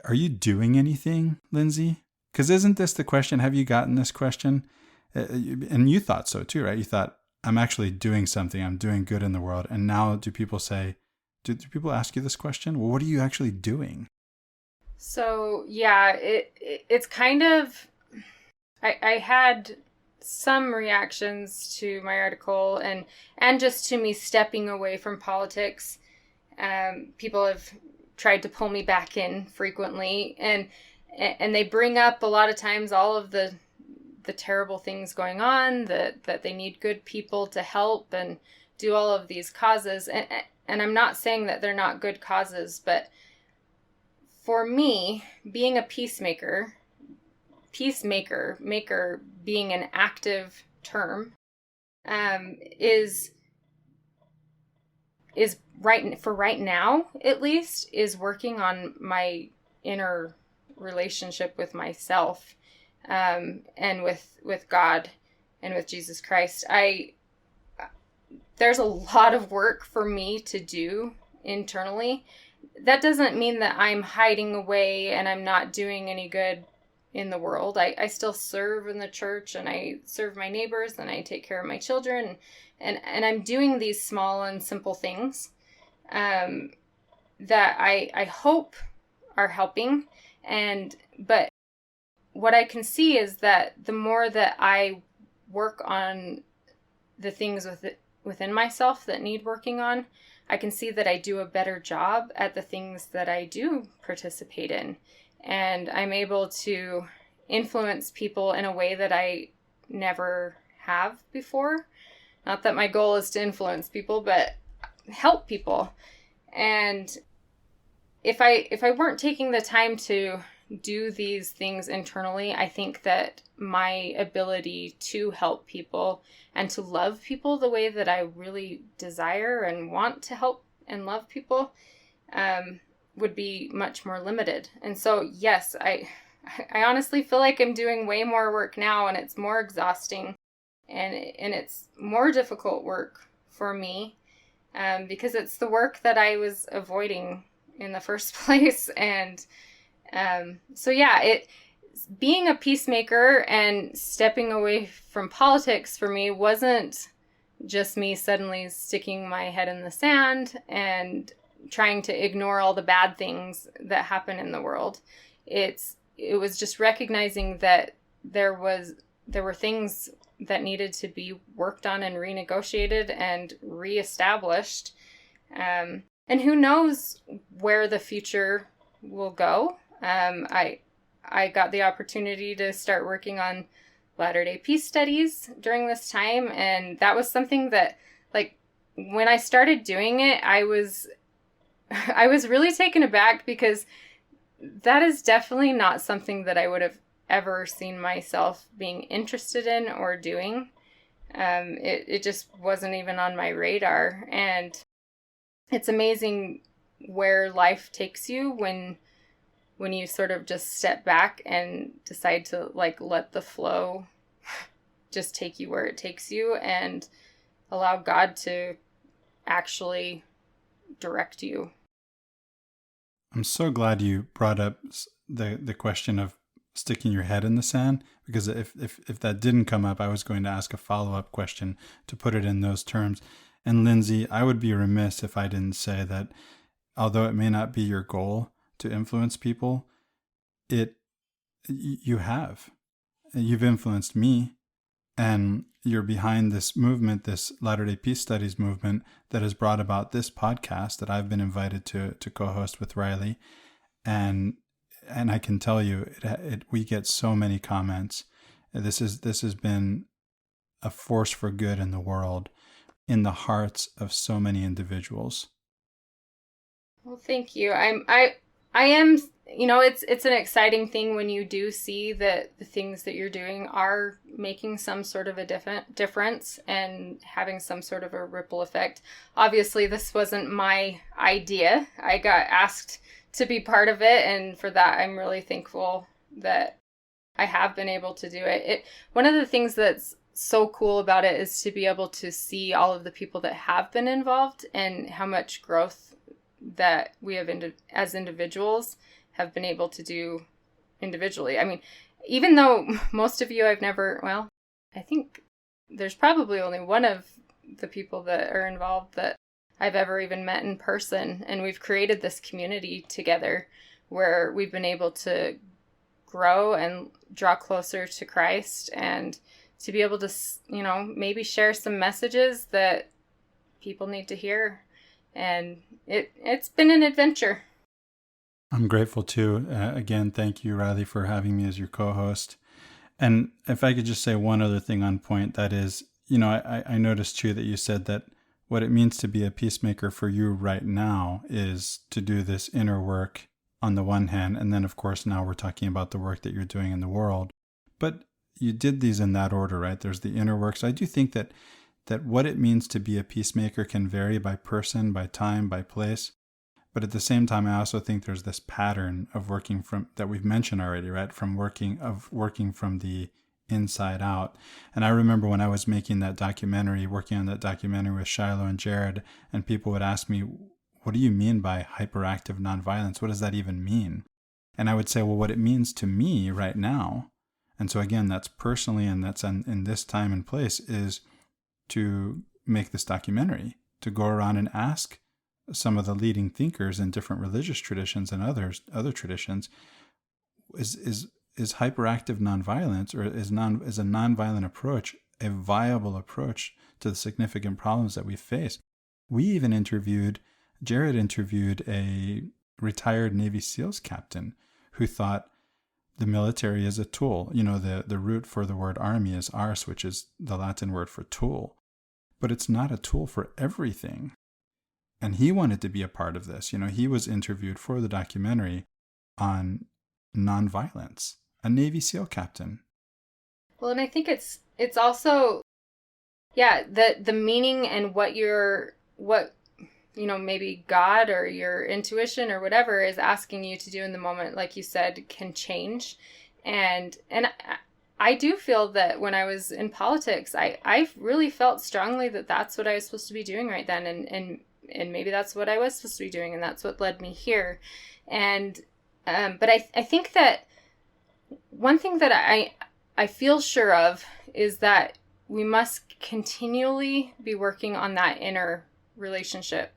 Are you doing anything, Lindsey? Because isn't this the question? Have you gotten this question? And you thought so too, right? You thought, I'm actually doing something. I'm doing good in the world. And now do people ask you this question? Well, what are you actually doing? So, yeah, it's kind of, I had some reactions to my article and just to me stepping away from politics. People have tried to pull me back in frequently, and they bring up a lot of times all of the terrible things going on, that they need good people to help and do all of these causes. And I'm not saying that they're not good causes, but for me, being a peacemaker being an active term, is right now, at least, is working on my inner relationship with myself, and with God and with Jesus Christ. There's a lot of work for me to do internally. That doesn't mean that I'm hiding away and I'm not doing any good in the world. I still serve in the church, and I serve my neighbors, and I take care of my children, and I'm doing these small and simple things that I hope are helping. But what I can see is that the more that I work on the things within myself that need working on, I can see that I do a better job at the things that I do participate in. And I'm able to influence people in a way that I never have before. Not that my goal is to influence people, but help people. And if I weren't taking the time to do these things internally, I think that my ability to help people and to love people the way that I really desire and want to help and love people would be much more limited. And so, yes, I honestly feel like I'm doing way more work now, and it's more exhausting, and it's more difficult work for me because it's the work that I was avoiding in the first place. And so yeah, being a peacemaker and stepping away from politics for me wasn't just me suddenly sticking my head in the sand and trying to ignore all the bad things that happen in the world. It was just recognizing that there were things that needed to be worked on and renegotiated and reestablished. And who knows where the future will go. I got the opportunity to start working on Latter-day Peace studies during this time, and that was something that, like, when I started doing it, I was really taken aback, because that is definitely not something that I would have ever seen myself being interested in or doing. It just wasn't even on my radar, and it's amazing where life takes you when you sort of just step back and decide to, like, let the flow just take you where it takes you and allow God to actually direct you. I'm so glad you brought up the question of sticking your head in the sand, because if that didn't come up, I was going to ask a follow-up question to put it in those terms. And Lindsey, I would be remiss if I didn't say that although it may not be your goal to influence people, you've influenced me, and you're behind this movement, this Latter-day Peace Studies movement that has brought about this podcast that I've been invited to co-host with Riley. And I can tell you, we get so many comments. This has been a force for good in the world, in the hearts of so many individuals. Well, thank you. I am, it's an exciting thing when you do see that the things that you're doing are making some sort of a difference and having some sort of a ripple effect. Obviously, this wasn't my idea. I got asked to be part of it, and for that, I'm really thankful that I have been able to do it. One of the things that's so cool about it is to be able to see all of the people that have been involved and how much growth that we have as individuals have been able to do individually. I mean, even though most of you I think there's probably only one of the people that are involved that I've ever even met in person, and we've created this community together where we've been able to grow and draw closer to Christ, and to be able to, maybe share some messages that people need to hear. And it's been an adventure. I'm grateful too. Again, thank you, Riley, for having me as your co-host. And if I could just say one other thing on point, that is, I noticed too that you said that what it means to be a peacemaker for you right now is to do this inner work on the one hand. And then, of course, now we're talking about the work that you're doing in the world. But you did these in that order, right? There's the inner work. So I do think that what it means to be a peacemaker can vary by person, by time, by place. But at the same time, I also think there's this pattern of working from, that we've mentioned already, right? Working from the inside out. And I remember when I was working on that documentary with Shiloh and Jared, and people would ask me, what do you mean by hyperactive nonviolence? What does that even mean? And I would say, well, what it means to me right now, and so again, that's personally, and that's in this time and place, is to make this documentary, to go around and ask some of the leading thinkers in different religious traditions and other traditions, is hyperactive nonviolence, or is a nonviolent approach a viable approach to the significant problems that we face? Jared interviewed a retired Navy SEALs captain who thought the military is a tool. The root for the word army is ars, which is the Latin word for tool. But it's not a tool for everything. And he wanted to be a part of this. He was interviewed for the documentary on nonviolence, a Navy SEAL captain. Well, and I think it's also, the meaning and what maybe God or your intuition or whatever is asking you to do in the moment, like you said, can change. And I do feel that when I was in politics, I really felt strongly that that's what I was supposed to be doing right then. And maybe that's what I was supposed to be doing. And that's what led me here. And, but I think that one thing that I feel sure of is that we must continually be working on that inner relationship,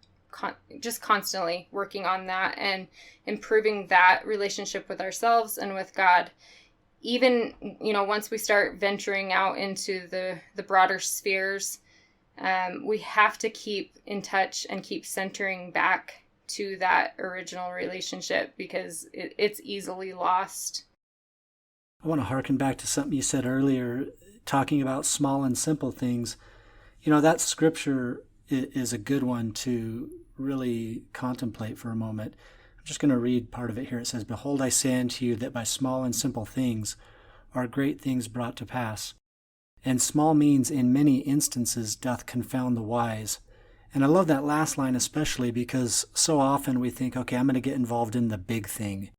just constantly working on that and improving that relationship with ourselves and with God. Even, once we start venturing out into the broader spheres, we have to keep in touch and keep centering back to that original relationship because it's easily lost. I want to harken back to something you said earlier, talking about small and simple things. That scripture is a good one to really contemplate for a moment. I'm just going to read part of it here. It says, "Behold, I say unto you that by small and simple things are great things brought to pass. And small means in many instances doth confound the wise." And I love that last line especially because so often we think, okay, I'm going to get involved in the big thing.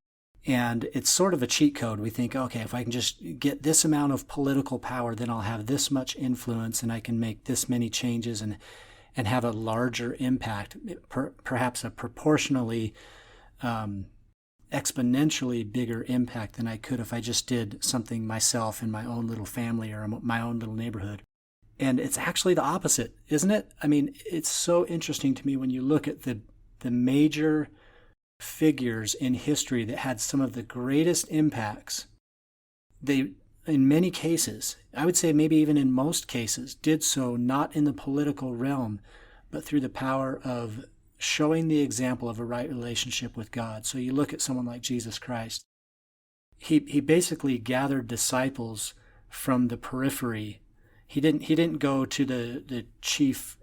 And it's sort of a cheat code. We think, okay, if I can just get this amount of political power, then I'll have this much influence and I can make this many changes and have a larger impact, perhaps a proportionally, exponentially bigger impact than I could if I just did something myself in my own little family or my own little neighborhood. And it's actually the opposite, isn't it? I mean, it's so interesting to me when you look at the major figures in history that had some of the greatest impacts. They, in many cases, I would say maybe even in most cases, did so not in the political realm, but through the power of showing the example of a right relationship with God. So you look at someone like Jesus Christ. He basically gathered disciples from the periphery. He didn't go to the chief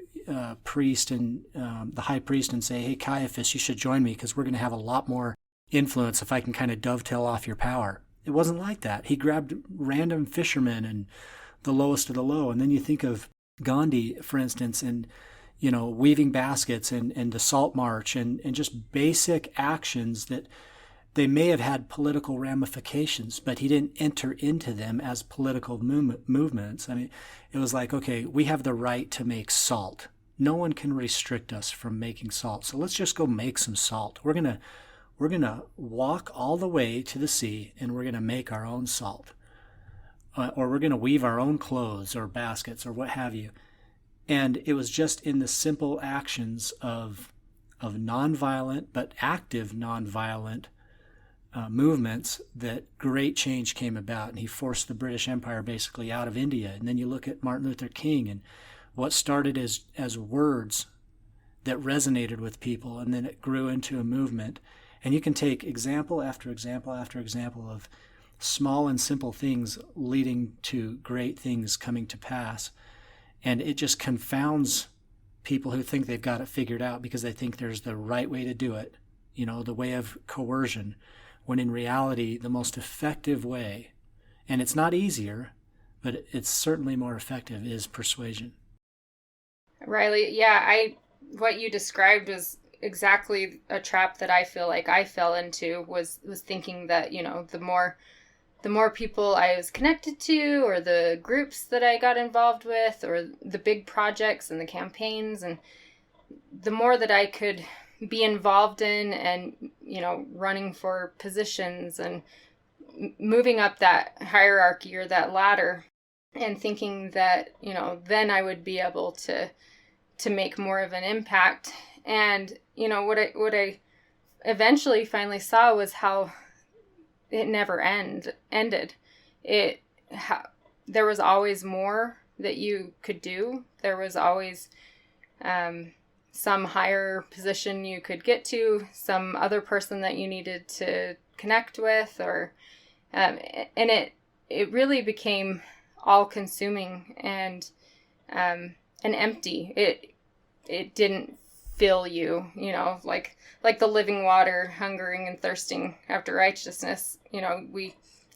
priest and the high priest and say, "Hey, Caiaphas, you should join me because we're going to have a lot more influence if I can kind of dovetail off your power." It wasn't like that. He grabbed random fishermen and the lowest of the low. And then you think of Gandhi, for instance, and weaving baskets and the Salt March and just basic actions that they may have had political ramifications, but he didn't enter into them as political movements. I mean, it was like, okay, we have the right to make salt. No one can restrict us from making salt. So let's just go make some salt. We're gonna walk all the way to the sea and we're gonna make our own salt. Or we're gonna weave our own clothes or baskets or what have you. And it was just in the simple actions of nonviolent but active nonviolent movements that great change came about. And he forced the British Empire basically out of India. And then you look at Martin Luther King and what started as words that resonated with people, and then it grew into a movement. And you can take example after example after example of small and simple things leading to great things coming to pass. And it just confounds people who think they've got it figured out because they think there's the right way to do it, the way of coercion, when in reality, the most effective way, and it's not easier, but it's certainly more effective, is persuasion. Riley, what you described was exactly a trap that I feel like I fell into, was thinking that, the more people I was connected to, or the groups that I got involved with, or the big projects and the campaigns, and the more that I could be involved in and, running for positions and moving up that hierarchy or that ladder, and thinking that, then I would be able to make more of an impact. And, what I eventually finally saw was how it never ended. There was always more that you could do. There was always some higher position you could get to, some other person that you needed to connect with, or and it really became all-consuming and empty. It didn't fill you, like the living water, hungering and thirsting after righteousness.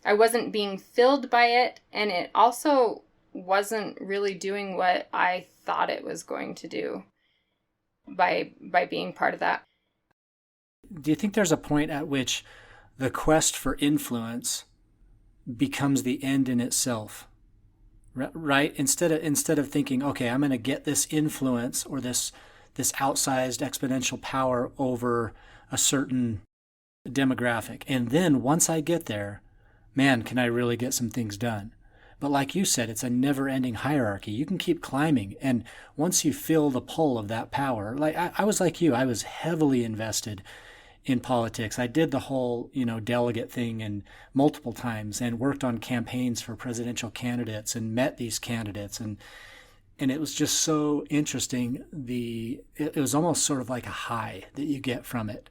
I wasn't being filled by it, and it also wasn't really doing what I thought it was going to do by being part of that. Do you think there's a point at which the quest for influence becomes the end in itself? Right? Instead of thinking, okay, I'm going to get this influence or this outsized exponential power over a certain demographic, and then once I get there, man, can I really get some things done? But like you said, it's a never-ending hierarchy. You can keep climbing, and once you feel the pull of that power, like I was like you, I was heavily invested in politics. I did the whole, delegate thing and multiple times, and worked on campaigns for presidential candidates and met these candidates, and it was just so interesting. It was almost sort of like a high that you get from it.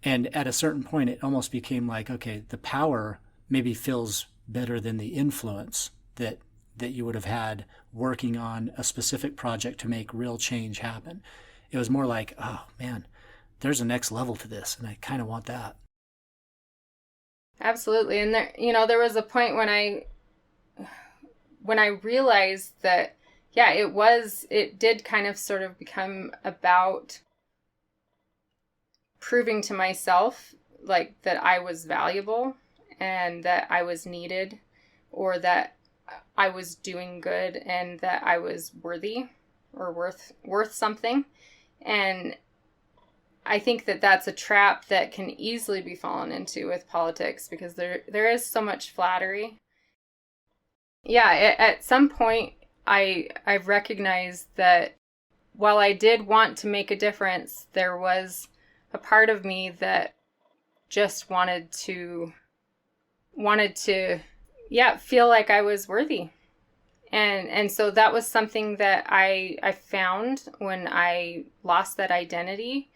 And at a certain point, it almost became like, okay, the power maybe feels better than the influence that you would have had working on a specific project to make real change happen. It was more like, oh man, there's a next level to this, and I kind of want that. Absolutely. And there was a point when I realized that, yeah, it did kind of sort of become about proving to myself like that I was valuable and that I was needed, or that I was doing good and that I was worthy or worth something. And I think that that's a trap that can easily be fallen into with politics, because there is so much flattery. Yeah, at some point I've recognized that while I did want to make a difference, there was a part of me that just wanted to feel like I was worthy. And so that was something that I found when I lost that identity,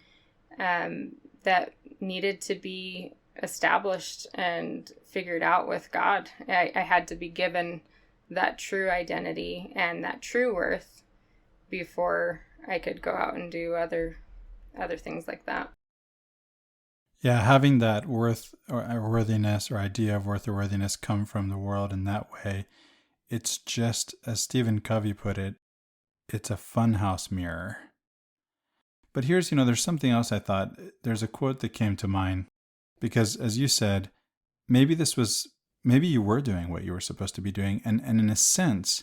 that needed to be established and figured out with God. I had to be given that true identity and that true worth before I could go out and do other things like that. Yeah, having that worth or worthiness or idea of worth or worthiness come from the world in that way, it's just, as Stephen Covey put it, it's a funhouse mirror. But here's, there's something else I thought. There's a quote that came to mind, because as you said, maybe you were doing what you were supposed to be doing. And in a sense,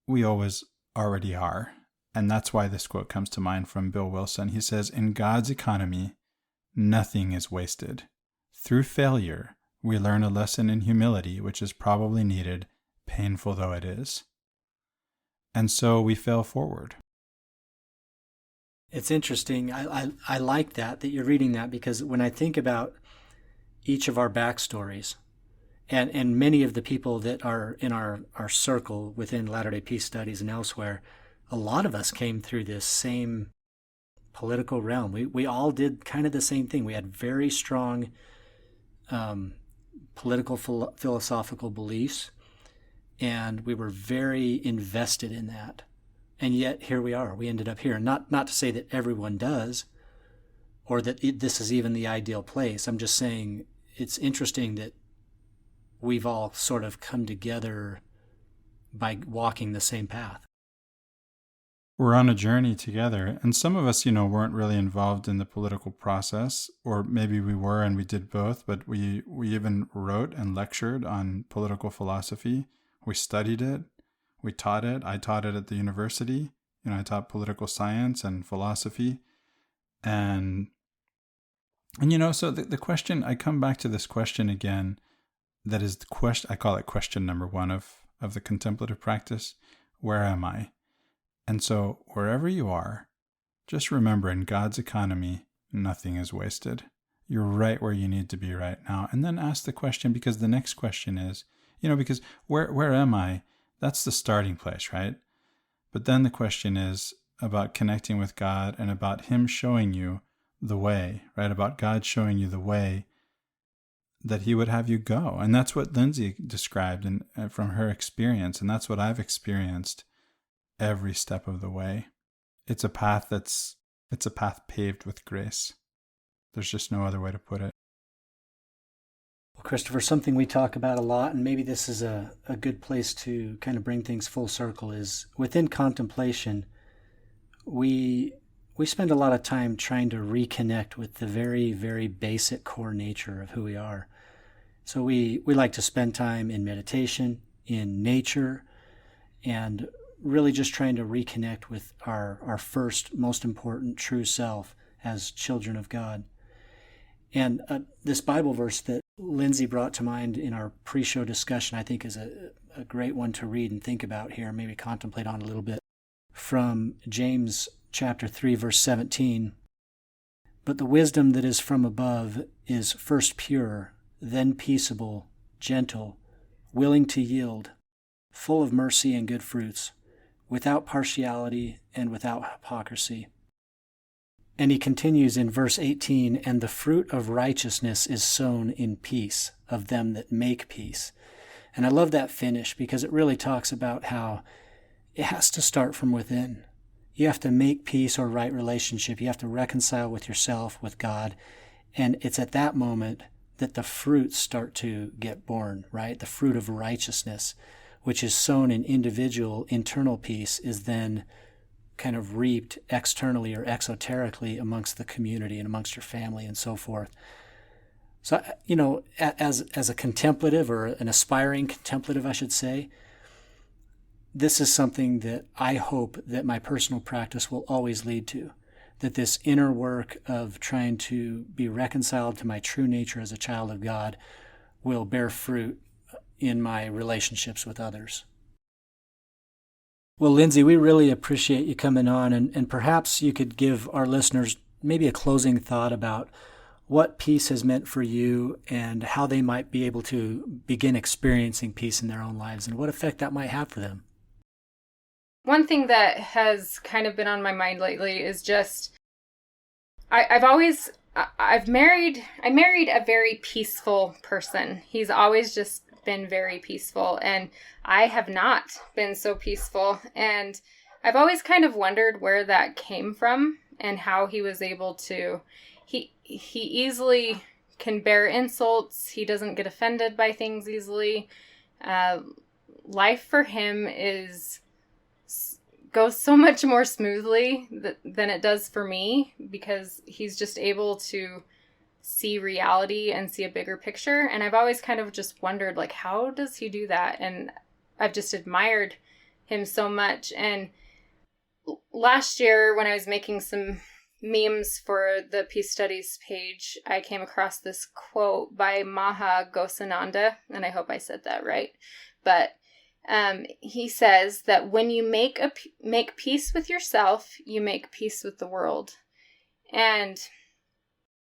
we always already are. And that's why this quote comes to mind from Bill Wilson. He says, "In God's economy, nothing is wasted. Through failure, we learn a lesson in humility, which is probably needed, painful though it is. And so we fail forward." It's interesting. I like that you're reading that, because when I think about each of our backstories and many of the people that are in our circle within Latter-day Peace studies and elsewhere, a lot of us came through this same political realm. We all did kind of the same thing. We had very strong political philosophical beliefs, and we were very invested in that. And yet here we are. We ended up here. Not to say that everyone does, or that this is even the ideal place. I'm just saying it's interesting that we've all sort of come together by walking the same path. We're on a journey together. And some of us, weren't really involved in the political process, or maybe we were and we did both, but we even wrote and lectured on political philosophy. We studied it. We taught it. I taught it at the university. I taught political science and philosophy. And so the question, I come back to this question again, that is the question, I call it question number one of the contemplative practice. Where am I? And so wherever you are, just remember, in God's economy, nothing is wasted. You're right where you need to be right now. And then ask the question, because the next question is, because where am I? That's the starting place, right? But then the question is about connecting with God and about Him showing you the way, right? About God showing you the way that He would have you go. And that's what Lindsey described from her experience. And that's what I've experienced every step of the way. it's a path paved with grace. There's just no other way to put it. Well, Christopher, something we talk about a lot, and maybe this is a good place to kind of bring things full circle, is within contemplation, we spend a lot of time trying to reconnect with the very, very basic core nature of who we are. So we like to spend time in meditation, in nature, and really just trying to reconnect with our first, most important true self as children of God. And this Bible verse that Lindsey brought to mind in our pre-show discussion, I think is a great one to read and think about here, maybe contemplate on a little bit. From James chapter 3, verse 17. But the wisdom that is from above is first pure, then peaceable, gentle, willing to yield, full of mercy and good fruits, without partiality and without hypocrisy. And he continues in verse 18, and the fruit of righteousness is sown in peace of them that make peace. And I love that finish because it really talks about how it has to start from within. You have to make peace or right relationship. You have to reconcile with yourself, with God. And it's at that moment that the fruits start to get born, right? The fruit of righteousness, which is sown in individual internal peace, is then kind of reaped externally or exoterically amongst the community and amongst your family and so forth. So, as a contemplative or an aspiring contemplative, I should say, this is something that I hope that my personal practice will always lead to, that this inner work of trying to be reconciled to my true nature as a child of God will bear fruit in my relationships with others. Well, Lindsey, we really appreciate you coming on, and perhaps you could give our listeners maybe a closing thought about what peace has meant for you and how they might be able to begin experiencing peace in their own lives and what effect that might have for them. One thing that has kind of been on my mind lately is just, I married a very peaceful person. He's always just been very peaceful, and I have not been so peaceful. And I've always kind of wondered where that came from and how he was able to, he easily can bear insults. He doesn't get offended by things easily. Life for him goes so much more smoothly than it does for me, because he's just able to see reality and see a bigger picture. And I've always kind of just wondered, like, how does he do that? And I've just admired him so much. And last year, when I was making some memes for the Peace Studies page, I came across this quote by Maha Ghosananda, and I hope I said that right. But he says that when you make peace with yourself, you make peace with the world. And,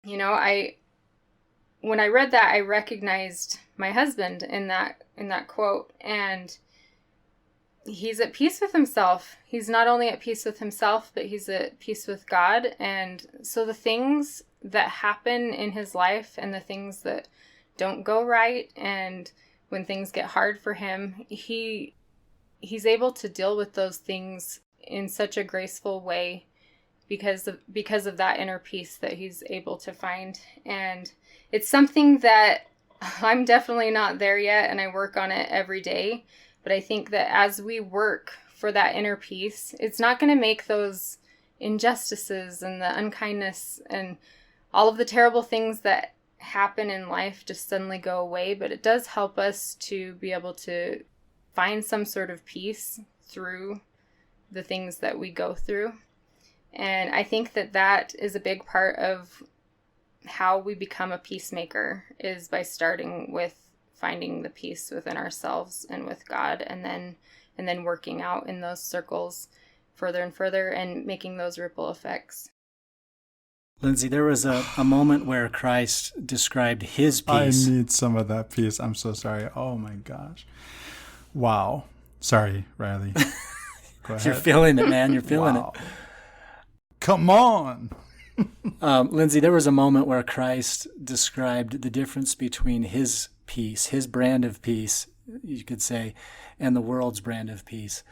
when I read that, I recognized my husband in that quote, and he's at peace with himself. He's not only at peace with himself, but he's at peace with God. And so the things that happen in his life and the things that don't go right, and when things get hard for him, he's able to deal with those things in such a graceful way because of that inner peace that he's able to find. And it's something that I'm definitely not there yet, and I work on it every day. But I think that as we work for that inner peace, it's not going to make those injustices and the unkindness and all of the terrible things that happen in life just suddenly go away, but it does help us to be able to find some sort of peace through the things that we go through. And I think that is a big part of how we become a peacemaker, is by starting with finding the peace within ourselves and with God, and then working out in those circles further and further and making those ripple effects. Lindsey, there was a moment where Christ described his peace. I need some of that peace. I'm so sorry. Oh my gosh. Wow. Sorry, Riley. Go ahead. You're feeling it, man. You're feeling it. Come on. Lindsey, there was a moment where Christ described the difference between his peace, his brand of peace, you could say, and the world's brand of peace.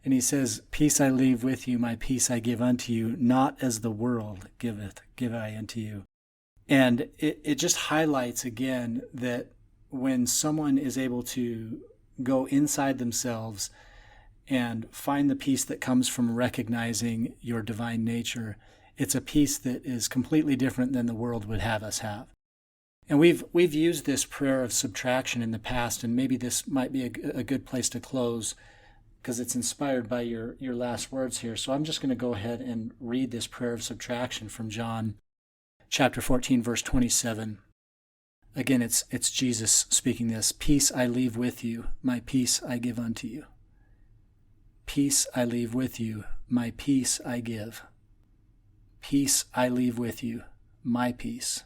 And he says, peace I leave with you, my peace I give unto you, not as the world giveth, give I unto you. And it just highlights again that when someone is able to go inside themselves and find the peace that comes from recognizing your divine nature, it's a peace that is completely different than the world would have us have. And we've used this prayer of subtraction in the past, and maybe this might be a good place to close because it's inspired by your last words here. So I'm just going to go ahead and read this prayer of subtraction from John chapter 14, verse 27. Again, it's Jesus speaking this. Peace I leave with you, my peace I give unto you. Peace I leave with you, my peace I give. Peace I leave with you, my peace.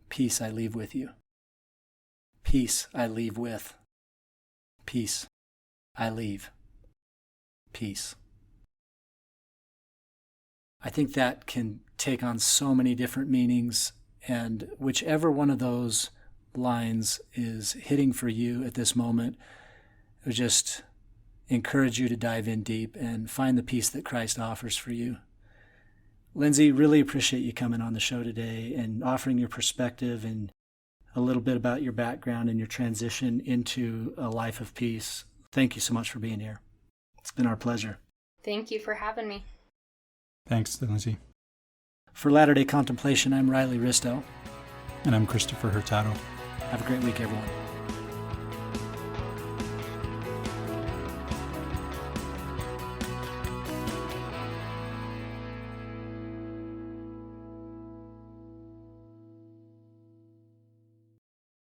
Peace I leave with you. Peace I leave with. Peace I leave. Peace. I think that can take on so many different meanings, and whichever one of those lines is hitting for you at this moment, I would just encourage you to dive in deep and find the peace that Christ offers for you. Lindsey, really appreciate you coming on the show today and offering your perspective and a little bit about your background and your transition into a life of peace. Thank you so much for being here. It's been our pleasure. Thank you for having me. Thanks, Lindsey. For Latter-day Contemplation, I'm Riley Risto. And I'm Christopher Hurtado. Have a great week, everyone.